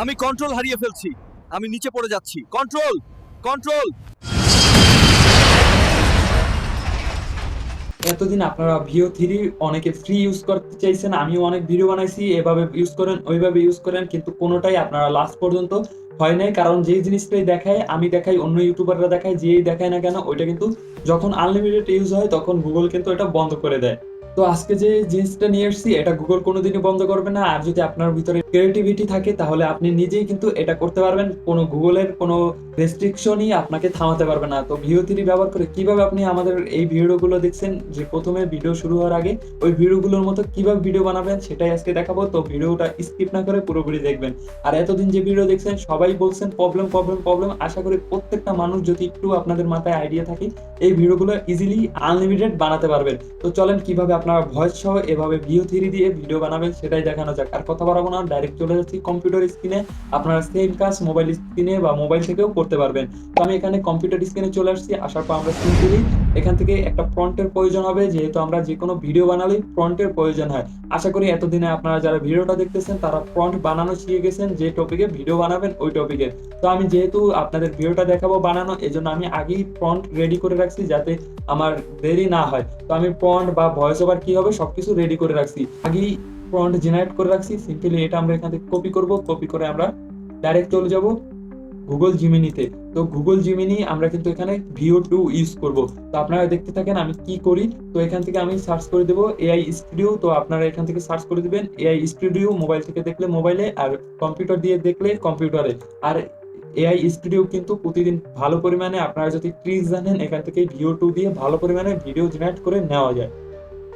আমি কন্ট্রোল হারিয়ে ফেলছি, আমি নিচে পড়ে যাচ্ছি। Control, control. এতদিন আপনারা ভিও থ্রি অনেকে ফ্রি ইউজ করতে চাইছেন, আমিও অনেক ভিডিও বানাইছি এভাবে ইউজ করেন ওইভাবে ইউজ করেন, কিন্তু কোনোটাই আপনারা লাস্ট পর্যন্ত হয় নাই। কারণ যেই জিনিসটাই দেখায় আমি দেখাই, অন্য ইউটিউবাররা দেখায়, যেই দেখায় না কেন ওইটা কিন্তু যখন আনলিমিটেড ইউজ হয় তখন গুগল কিন্তু এটা বন্ধ করে দেয়। তো আজকে যে জিনিসটা নিয়ে এসেছি এটা গুগল কোনোদিনই বন্ধ করবে না। আর যদি আপনার ভিতরে ক্রিয়েটিভিটি থাকে তাহলে আপনি নিজেই কিন্তু এটা করতে পারবেন, কোনো গুগলের কোনো রেস্ট্রিকশনই আপনাকে থামাতে পারবে না। তো ভিও থ্রি ব্যবহার করে কিভাবে আপনি আমাদের এই ভিডিওগুলো দেখছেন, যে প্রথমে ভিডিও শুরু হওয়ার আগে ওই ভিডিওগুলোর মতো কিভাবে ভিডিও বানাবেন সেটাই আজকে দেখাবো। তো ভিডিওটা স্কিপ না করে পুরোপুরি দেখবেন। আর এতদিন যে ভিডিও দেখছেন সবাই বলছেন প্রবলেম প্রবলেম প্রবলেম, আশা করি প্রত্যেকটা মানুষ যদি একটু আপনাদের মাথায় আইডিয়া থাকে এই ভিডিওগুলো ইজিলি আনলিমিটেড বানাতে পারবেন। তো চলেন কিভাবে আপনারা ভয়েস সহ এভাবে ভিও থ্রি দিয়ে ভিডিও বানাবেন সেটাই দেখানো যাক। আর কথা বাড়াবো না, ডাইরেক্ট চলে যাচ্ছি কম্পিউটার স্ক্রিনে। আপনারা সেম কাজ মোবাইল স্ক্রিনে বা মোবাইল থেকেও করতে পারবেন। তো আমি এখানে কম্পিউটার স্ক্রিনে চলে আসছি। আসার পর আমরা সিম্পলি এখান থেকে একটা ফন্টের প্রয়োজন হবে, যেহেতু আমরা যে কোনো ভিডিও বানালেই ফন্টের প্রয়োজন হয়। আশা করি এতদিনে আপনারা যারা ভিডিওটা দেখতেছেন তারা ফন্ট বানানো শিখে গেছেন, যে টপিকে ভিডিও বানাবেন ওই টপিকের। তো আমি যেহেতু আপনাদের ভিডিওটা দেখাবো বানানো, এজন্য আমি আগেই ফন্ট রেডি করে রাখছি যাতে আমার দেরি না হয়। তো আমি ফন্ট বা ভয়েস ওভার কি হবে সবকিছু রেডি করে রাখছি, আগেই ফন্ট জেনারেট করে রাখছি। সিম্পলি এটা আমরা এখান থেকে কপি করব, কপি করে আমরা ডাইরেক্ট চলে যাব গুগল জিমিনিতে। তো গুগল জিমিনি আমরা কিন্তু এখানে ভিও টু ইউজ করব। তো আপনারা দেখতে থাকেন আমি কি করি। তো এখান থেকে আমি সার্চ করে দেবো এআই স্টুডিও। তো আপনারা এখান থেকে সার্চ করে দিবেন এআই স্টুডিও, মোবাইল থেকে দেখলে মোবাইলে, আর কম্পিউটার দিয়ে দেখলে কম্পিউটারে। আর এআই স্টুডিও কিন্তু প্রতিদিন ভালো পরিমাণে, আপনারা যদি ট্রিক্স জানেন এখান থেকে ভিও টু দিয়ে ভালো পরিমাণে ভিডিও জেনারেট করে নেওয়া যায়।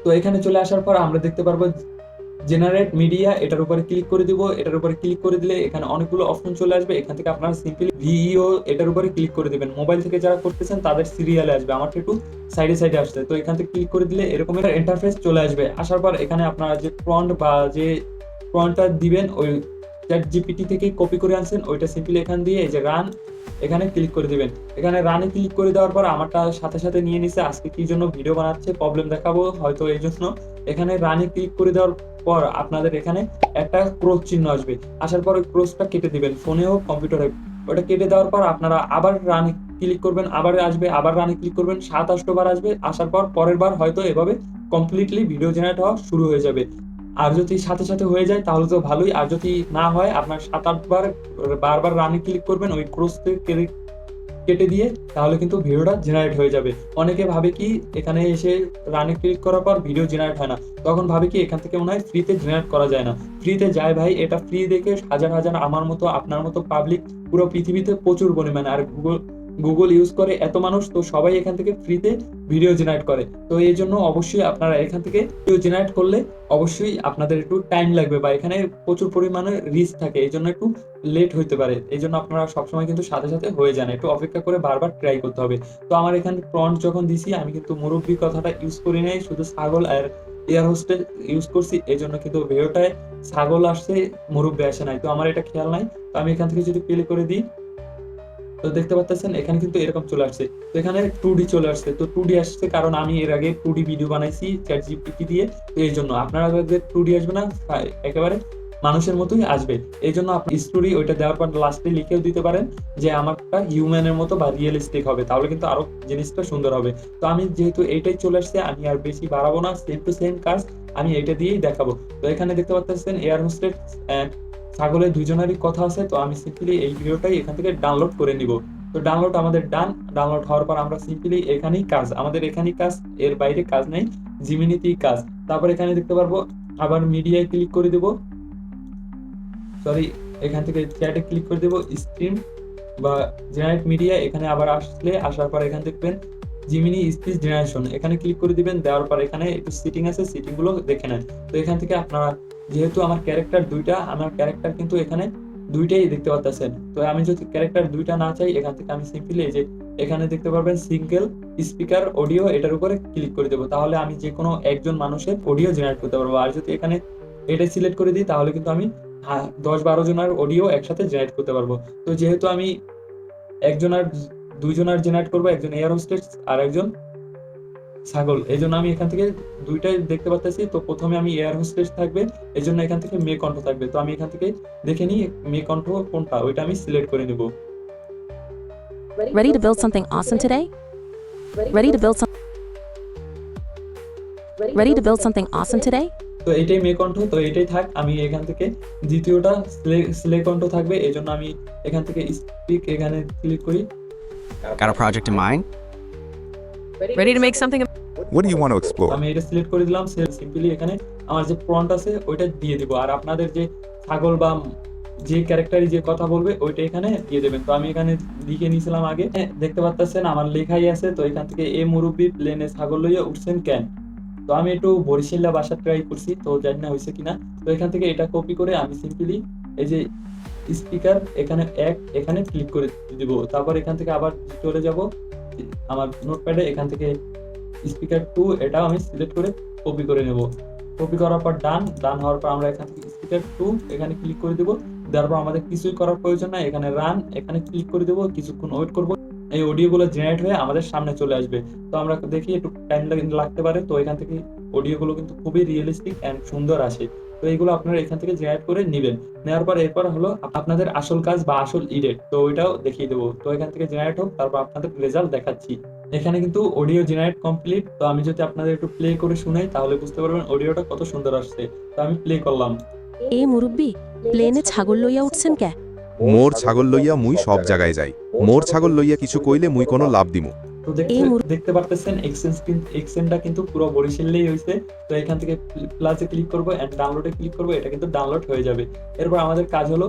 তো এখানে চলে আসার পর আমরা দেখতে পারবো জেনারেট মিডিয়া, এটার উপরে ক্লিক করে দিব। এটার উপরে ক্লিক করে দিলে এখানে অনেকগুলো অপশন চলে আসবে। এখান থেকে আপনারা সিম্পলি ভিইও এটার উপরে ক্লিক করে দিবেন। মোবাইল থেকে যারা করতেছেন তাদের সিরিয়ালে আসবে, আমার একটু সাইডে সাইডে আসছে। তো এখান থেকে ক্লিক করে দিলে এরকম একটা ইন্টারফেস চলে আসবে। আসার পর এখানে আপনারা যে প্রম্পট বা যে প্রম্পটটা দিবেন ওই চ্যাট জিপিটি থেকে কপি করে আনছেন ওইটা সিম্পলি এখান দিয়ে এই যে রান, এখানে ক্লিক করে দিবেন। এখানে রানে ক্লিক করে দেওয়ার পর আমারটা সাথে সাথে নিয়ে নিছে আজকে কি জন্য ভিডিও বানাচ্ছে, প্রবলেম দেখাবো হয়তো এই জন্য। এখানে রানে ক্লিক করে দেওয়ার পর আপনাদের এখানে একটা ক্রস চিহ্ন আসবে। আসার পর ওই ক্রসটা কেটে দিবেন, ফোনে হোক কম্পিউটারে। ওটা কেটে দেওয়ার পর আপনারা আবার রানে ক্লিক করবেন, আবার আসবে, আবার রানে ক্লিক করবেন, 7-8 বার আসবে। আসার পর পরের বার হয়তো এভাবে কমপ্লিটলি ভিডিও জেনারেট হওয়া শুরু হয়ে যাবে। আর যদি সাথে সাথে হয়ে যায় তাহলে তো ভালোই, আর যদি না হয় আপনার 7-8 বার বারবার রানে ক্লিক করবেন ওই ক্রস কেটে দিয়ে, তাহলে কিন্তু ভিডিওটা জেনারেট হয়ে যাবে। অনেকে ভাবে কি এখানে এসে রানে ক্লিক করার পর ভিডিও জেনারেট হয় না, তখন ভাবে কি এখান থেকে মনে হয় ফ্রিতে জেনারেট করা যায় না। ফ্রিতে যায় ভাই, এটা ফ্রি দেখে হাজার হাজার আমার মতো আপনার মতো পাবলিক পুরো পৃথিবীতে প্রচুর পরিমাণে, আর গুগল গুগল ইউজ করে এত মানুষ, তো সবাই এখান থেকে ফ্রিতে ভিডিও জেনারেট করে। তো এই জন্য অবশ্যই আপনারা এখান থেকে ভিডিও জেনারেট করলে অবশ্যই আপনাদের একটু টাইম লাগবে, বা এখানে প্রচুর পরিমাণে রিস্ক থাকে, এই জন্য একটু লেট হইতে পারে। এই জন্য আপনারা সবসময় কিন্তু সাথে সাথে হয়ে যান, একটু অপেক্ষা করে বারবার ট্রাই করতে হবে। তো আমার এখানে প্রম্পট যখন দিছি আমি কিন্তু মুরব্বি কথাটা ইউজ করি নাই, শুধু ছাগল আর এয়ার হোস্টেল ইউজ করছি। এই জন্য কিন্তু ভিডিওটায় ছাগল আসছে, মুরব্বি আসে নাই। তো আমার এটা খেয়াল নাই। তো আমি এখান থেকে যদি প্লে করে দিই, তো দেখতে পাচ্ছেন এখানে কিন্তু এরকম চলে আসছে। তো এখানে 2D চলে আসছে। তো 2D আসছে কারণ আমি এর আগে 2D ভিডিও বানাইছি চ্যাট জিপিটি দিয়ে। তো এই জন্য আপনারা 2D আসবে না, একেবারে মানুষের মতোই আসবে। এই জন্য আপনি স্টোরি ওইটা দেওয়ার পর লাস্টে লিখেও দিতে পারেন যে আমারটা হিউম্যানের মতো বা রিয়েলিস্টিক হবে, তাহলে কিন্তু আরো জিনিসটা সুন্দর হবে। তো আমি যেহেতু এইটাই চলে আসছে, আমি আর বেশি বাড়াবো না, সেম টু সেম কাজ আমি এটা দিয়েই দেখাবো। তো এখানে দেখতে পাচ্ছেন এয়ার হোস্টেস ছাগলের দুইজনেরই কথা আছে। তো আমি সিম্পলি এই ভিডিওটাই এখান থেকে ডাউনলোড করে নিব। তো ডাউনলোড আমাদের ডান। ডাউনলোড হওয়ার পর আমরা সিম্পলি এখানেই কাজ, আমাদের এখানেই কাজ, এর বাইরে কাজ নেই, জিমিনিতেই কাজ। তারপর এখানে দেখতে পারবো আবার মিডিয়ায় ক্লিক করে দেব, সরি এখান থেকে চ্যাটে ক্লিক করে দেব, স্ট্রিম বা জেনারেট মিডিয়া। এখানে আবার আসলে আসার পর এখানে দেখবেন জিমিনি স্পিচ জেনারেশন, এখানে ক্লিক করে দিবেন। দেওয়ার পর এখানে একটু সিটিং আছে, সিটিং গুলো দেখে নেন। তো এখান থেকে আপনারা যেহেতু আমার ক্যারেক্টার দুইটা, আমার ক্যারেক্টার কিন্তু এখানে দুইটাই দেখতে পাচ্ছেন। তো আমি যদি ক্যারেক্টার দুইটা না চাই, এখান থেকে আমি সিম্পলি এই যে এখানে দেখতে পারবেন সিঙ্গেল স্পিকার অডিও, এটার উপরে ক্লিক করে দেবো। তাহলে আমি যে কোনো একজন মানুষের অডিও জেনারেট করতে পারবো। আর যদি এখানে এটা সিলেক্ট করে দিই তাহলে কিন্তু আমি 10-12 জনের অডিও একসাথে জেনারেট করতে পারবো। তো যেহেতু আমি একজন আর দুইজনের জেনারেট করবো, একজন এয়ার হোস্টেস আর একজন ছাগল, এই জন্য আমি এখান থেকে দুইটাই দেখতে পাচ্ছি। তো প্রথমে আমি এয়ার হোস্টেস থাকবে, এই জন্য এখান থেকে মেয়ে কণ্ঠ থাকবে। তো আমি এখান থেকে দেখে নিই মেয়ে কণ্ঠ কোনটা, ওইটা আমি সিলেক্ট করে নিব। Ready to build something awesome today? Ready to build something awesome today? তো এইটাই মেয়ে কণ্ঠ, তো এইটাই থাক। আমি এখান থেকে দ্বিতীয়টা স্লে কণ্ঠ থাকবে, এই জন্য আমি এখান থেকে স্পিক এখানে ক্লিক করি। Got a project in mind? Ready to make something What do you want to explore? আমি এটা সিলেক্ট করে দিলাম। সিম্পলি এখানে আমার যে প্রম্পট আছে ওইটা দিয়ে দিব, আর আপনাদের যে ছাগল বা যে ক্যারেক্টারই যে কথা বলবে ওইটা এখানে দিয়ে দেবেন। তো আমি এখানে লিখে নিয়েছিলাম আগে, দেখতে পাচ্ছেন আমার লেখাই আছে। তো এখান থেকে এ মুরব্বি প্লেনে ছাগল লইয়া উঠছেন কেন। তো আমি একটু বরিশাল্লা ভাষা ট্রাই করছি, তো জানি না হয়েছে কিনা। তো এখান থেকে এটা কপি করে আমি সিম্পলি এই যে স্পিকার এখানে ক্লিক করে দিব। তারপর এখান থেকে আবার চলে যাব আমার নোটপ্যাডে, এখান থেকে স্পিকার 2 এটাও আমি সিলেক্ট করে কপি করে নেব। কপি করার পর ডান হওয়ার পর আমরা এখান থেকে স্পিকার 2 এখানে ক্লিক করে দেব। দেওয়ার পর আমাদের কিছুই করার প্রয়োজন নাই, এখানে রান এখানে ক্লিক করে দেব। কিছুক্ষণ ওয়েট করব, এই অডিওগুলো জেনারেট হয়ে আমাদের সামনে চলে আসবে। তো আমরা দেখি একটু টাইম লাগতে পারে। তো এখান থেকে অডিওগুলো কিন্তু খুবই রিয়েলিস্টিক এন্ড সুন্দর আসে। তো এইগুলো আপনারা এখান থেকে জেনারেট করে নেবেন। নেওয়ার পর এরপর হলো আপনাদের আসল কাজ বা আসল এডিট, তো ওইটাও দেখিয়ে দেবো। তো এখান থেকে জেনারেট হোক, তারপর আপনাদের রেজাল্ট দেখাচ্ছি। এখানে কিন্তু অডিও জেনারেট কমপ্লিট। তো আমি যদি আপনাদের একটু প্লে করে শুনাই তাহলে বুঝতে পারবেন অডিওটা কত সুন্দর আসছে। তো আমি প্লে করলাম। এ মুরব্বি প্লেনে ছাগল লইয়া উঠছেন কে? মোর ছাগল লইয়া মুই সব জায়গায় যাই। মোর ছাগল লইয়া কিছু কইলে মুই কোনো লাভ দিমু। তো দেখতে পারতেছেন এক্সেন্টটা কিন্তু পুরো বরিশালেই হয়েছে। তো এখান থেকে প্লাসে ক্লিক করব এন্ড ডাউনলোডে ক্লিক করব, এটা কিন্তু ডাউনলোড হয়ে যাবে। এরপর আমাদের কাজ হলো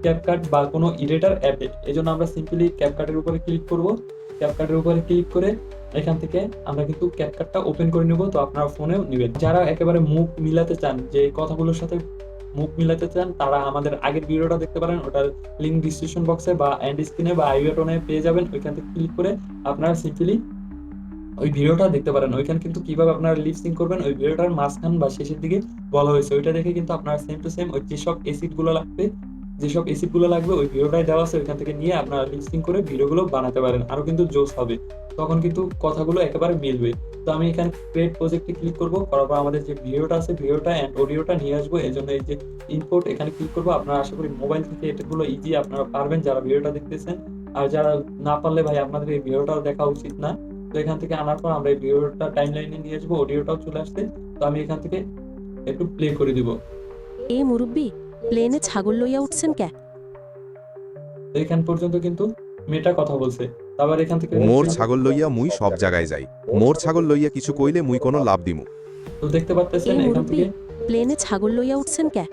ক্যাপকাট বা কোনো এডিটর অ্যাপে। এজন্য আমরা সিম্পলি ক্যাপকাটের উপরে ক্লিক করব। ক্যাপকাটের উপরে ক্লিক করে এখান থেকে আমরা কিন্তু ক্যাপকাটটা ওপেন করে নিব। তো আপনারা ফোনেও নেবেন। যারা একেবারে মুখ মিলাতে চান, যে কথাগুলোর সাথে মুখ মিলাতে চান, তারা আমাদের আগের ভিডিওটা দেখতে পারেন। ওটার লিংক ডিসক্রিপশন বক্সে বা এন্ড স্ক্রিনে বা আই বাটনে পেয়ে যাবেন। ওইখান থেকে ক্লিক করে আপনারা সিম্পলি ওই ভিডিওটা দেখতে পারেন। ওইখানে কিন্তু কিভাবে আপনারা লিপ সিঙ্ক করবেন ওই ভিডিওটার মাঝখান বা শেষের দিকে বলা হয়েছে। ওইটা দেখে কিন্তু আপনারা সেম টু সেম ওই যেসব এসিড গুলো লাগবে ওই ভিডিওটাই দেওয়া আছে, ওইখান থেকে নিয়ে আপনারা লিপ সিঙ্ক করে ভিডিওগুলো বানাতে পারেন। আরো কিন্তু জোস হবে, তখন কিন্তু কথাগুলো একেবারে মিলবে। তো আমি এখানে ক্রিয়েট প্রজেক্টে ক্লিক করব, করার পর আমাদের যে ভিডিওটা আছে ভিডিওটা এন্ড অডিওটা নিয়ে আসবো। এই জন্য এই যে ইম্পোর্ট এখানে ক্লিক করবো। আপনারা আশা করি মোবাইল থেকে এটাগুলো ইজি আপনারা পারবেন যারা ভিডিওটা দেখতেছেন। আর যারা না পারলে ভাই আপনাদের এই ভিডিওটাও দেখা উচিত না। তো এখান থেকে আনার পর আমরা এই ভিডিওটা টাইমলাইনে নিয়ে আসবো, অডিওটাও চলে আসছে। তো আমি এখান থেকে একটু প্লে করে দিব। এ মুরব্বি প্লেনে ছাগল লইয়া উঠছেন কে? তো এখান পর্যন্ত কিন্তু মেয়েটা কথা বলছে। তারপর এখান থেকে মোর ছাগল লইয়া মুই সব জায়গায় যাই। মোর ছাগল লইয়া কিছু কইলে মুই কোনো লাভ দিমু। তো দেখতে এ পাচ্ছেন এখান মুরব্বি থেকে প্লেনে ছাগল লইয়া উঠছেন কে?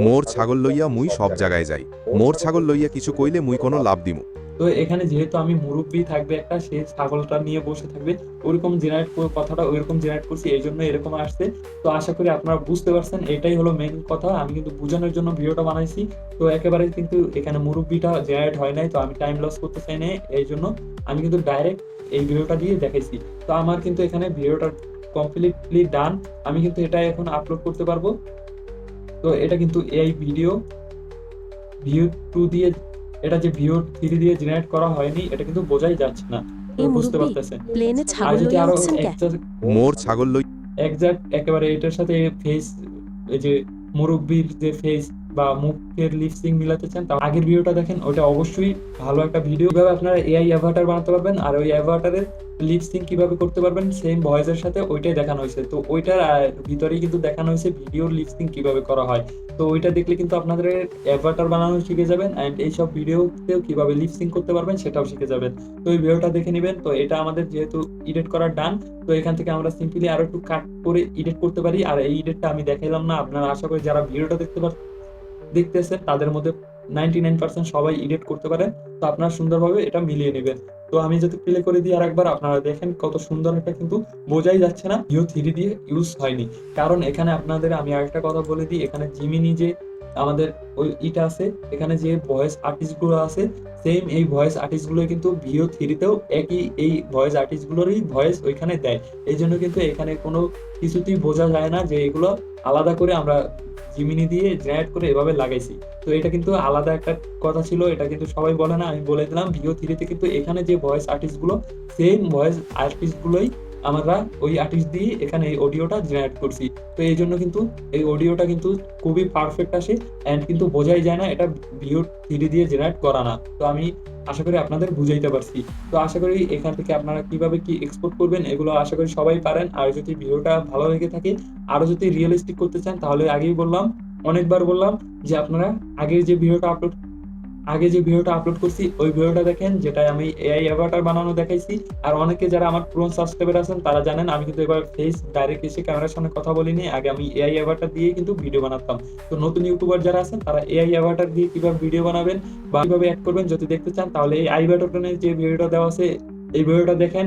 মোর ছাগল লইয়া মুই সব জায়গায় যাই। মোর ছাগল লইয়া কিছু কইলে মুই কোনো লাভ দিমু। তো এখানে যেহেতু আমি মুরব্বি থাকবে একটা, সে ছাগলটা নিয়ে বসে থাকবে, ওইরকম জেনারেট করে কথাটা ওইরকম জেনারেট করছি, এই জন্য এরকম আসছে। তো আশা করি আপনারা বুঝতে পারছেন, এটাই হলো মেইন কথা। আমি কিন্তু বোঝানোর জন্য ভিডিওটা বানাইছি। তো একেবারে কিন্তু এখানে মুরব্বিটা জেনারেট হয় নাই, তো আমি টাইম লস করতে চাই না, এই জন্য আমি কিন্তু ডাইরেক্ট এই ভিডিওটা দিয়ে দেখাইছি। তো আমার কিন্তু এখানে ভিডিওটা কমপ্লিটলি ডান। আমি কিন্তু এটা এখন আপলোড করতে পারবো। তো এটা কিন্তু এই ভিউ 2 দিয়ে, এটা যে ভিউ 3 দিয়ে জেনারেট করা হয়নি, এটা কিন্তু বোঝাই যাচ্ছে না। এ বুঝতে মুরব্বি পারতেছেন। প্লেনে আর ছাগল যদি লইয়া আরো উঠছেন কে? মোর ছাগল লই এক্সাক্ট একেবারে এটার সাথে ফেস, এই যে মুরব্বির যে ফেস বা মুখের লিপসিং মিলাতে চান, তার আগের ভিডিওটা দেখেন, ওটা অবশ্যই ভালো একটা ভিডিও। কিভাবে আপনারা এআই অ্যাভাটার বানাতে পারবেন আর ওই অ্যাভাটারের লিপসিং কিভাবে করতে পারবেন সেম ভয়েসের সাথে, ওইটাই দেখানো হয়েছে। তো ওইটার ভিতরেই কিন্তু দেখানো হয়েছে ভিডিওর লিপসিং কিভাবে করা হয়। তো ওইটা দেখলে কিন্তু আপনাদের অ্যাভাটার বানানো শিখে যাবেন এন্ড এইসব ভিডিওতেও কিভাবে লিপসিং করতে পারবেন সেটাও শিখে যাবেন। তো এই ভিডিওটা দেখে নেবেন। তো এটা আমাদের যেহেতু এডিট করা ডান, তো এখান থেকে আমরা সিম্পলি আরো একটু কাট করে এডিট করতে পারি। আর এই এডিটটা আমি দেখাইলাম না, আপনারা আশা করি যারা ভিডিওটা দেখতেছেন তাদের মধ্যে 99% সবাই এডিট করতে পারেন। তো আপনারা সুন্দরভাবে এটা মিলিয়ে নেবেন। তো আমি যদি প্লে করে দিই আরেকবার, আপনারা দেখেন কত সুন্দর, এটা কিন্তু বোঝাই যাচ্ছে না ভিও 3 দিয়ে ইউজ হয়নি। কারণ এখানে আপনাদের আমি আরেকটা কথা বলে দিই, এখানে জিমিনি যে আমাদের ওই ইটা আছে, এখানে যে ভয়েস আর্টিস্ট গুলো আছে, সেম এই ভয়েস আর্টিস্ট গুলো কিন্তু ভিও 3 তেও একই এই ভয়েস আর্টিস্ট গুলোরই ভয়েস ওইখানে দেয়। এই জন্য কিন্তু এখানে কোনো কিছুতেই বোঝা যায় না যে এগুলো আলাদা করে আমরা জিমিনি দিয়ে জেনারেট করে এভাবে লাগাইছি। তো এটা কিন্তু আলাদা একটা কথা ছিল, এটা কিন্তু সবাই বলে না, আমি বলে দিলাম ভিও 3 তে কিন্তু এখানে যে ভয়েস আর্টিস্ট গুলো সেম ভয়েস আর্টিস্ট গুলোই আমরা ওই আর্টিস্ট দিয়ে এখানে এই অডিওটা জেনারেট করছি। তো এই জন্য কিন্তু এই অডিওটা কিন্তু খুবই পারফেক্ট আসে অ্যান্ড কিন্তু বোঝাই যায় না এটা ভিও 3 দিয়ে জেনারেট করা না। তো আমি আশা করি আপনাদের বুঝাইতে পারছি। তো আশা করি এখান থেকে আপনারা কিভাবে কি এক্সপোর্ট করবেন এগুলো আশা করি সবাই পারেন। আর যদি ভিডিওটা ভালো লেগে থাকে, আরো যদি রিয়েলিস্টিক করতে চান, তাহলে আগেই বললাম, অনেকবার বললাম যে আপনারা আগে যে ভিডিওটা আপলোড করছি ওই ভিডিওটা দেখেন, যেটাই আমি এআই অ্যাভাটার বানানো দেখাইছি। আর অনেকে যারা আমার পুরনো সাবস্ক্রাইবার আছেন তারা জানেন আমি কিন্তু এবার ফেস ডাইরেক্ট এসে ক্যামেরার সামনে কথা বলিনি, আগে আমি এআই অ্যাভাটার দিয়ে কিন্তু ভিডিও বানাতাম। তো নতুন ইউটিউবার যারা আছেন তারা এআই অ্যাভাটার দিয়ে কিভাবে ভিডিও বানাবেন বা কিভাবে অ্যাড করবেন যদি দেখতে চান, তাহলে এই আই বাটনে যে ভিডিওটা দেওয়া আছে এই ভিডিওটা দেখেন।